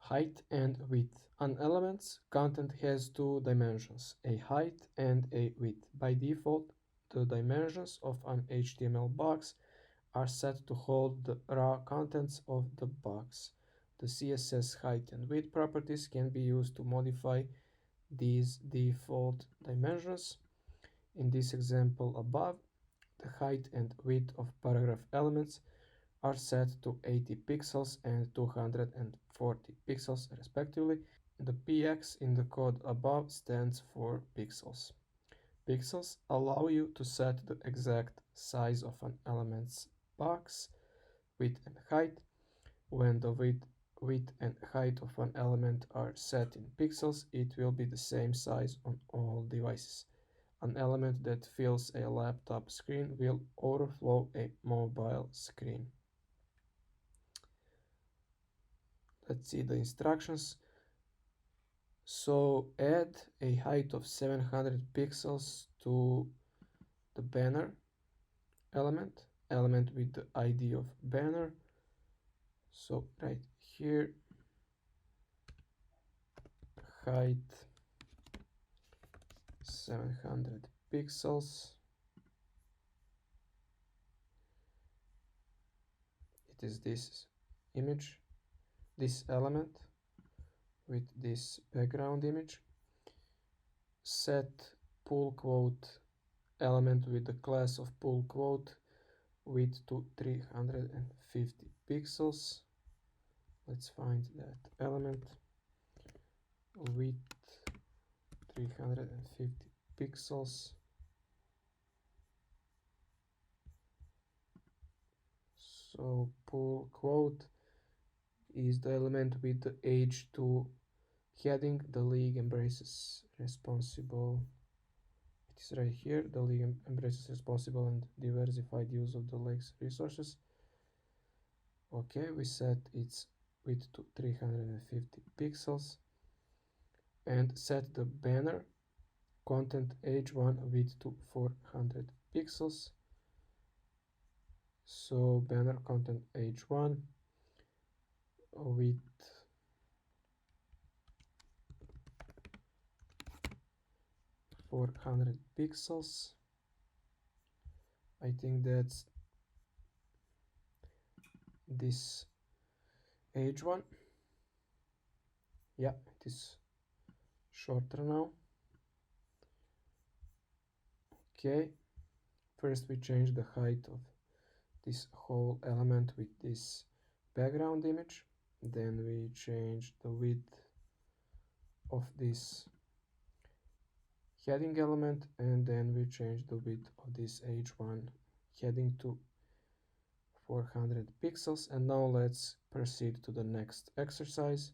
Height and width. An element's content has two dimensions, a height and a width. By default, the dimensions of an HTML box are set to hold the raw contents of the box. The CSS height and width properties can be used to modify these default dimensions. In this example above, the height and width of paragraph elements are set to 80 pixels and 240 pixels respectively. The px in the code above stands for pixels. Pixels allow you to set the exact size of an element's box, width and height. When the width and height of an element are set in pixels, it will be the same size on all devices. An element that fills a laptop screen will overflow a mobile screen. Let's see the instructions. So add a height of 700 pixels to the banner element with the ID of banner. So right here, height 700 pixels. It is this image, this element with this background image. Set pull quote element with the class of pull quote width to 350 pixels. Let's find that element. Width 350 pixels. So pull quote is the element with the H2 heading. The league embraces responsible. It is right here. The league embraces responsible and diversified use of the lake's resources. Okay, we set its width to 350 pixels and set the banner content H1 width to 400 pixels. So banner content H1 width 400 pixels. I think that's this H1. Yeah, it is shorter now. Okay, first we change the height of this whole element with this background image. Then we change the width of this heading element, and then we change the width of this H1 heading to 400 pixels. And now let's proceed to the next exercise.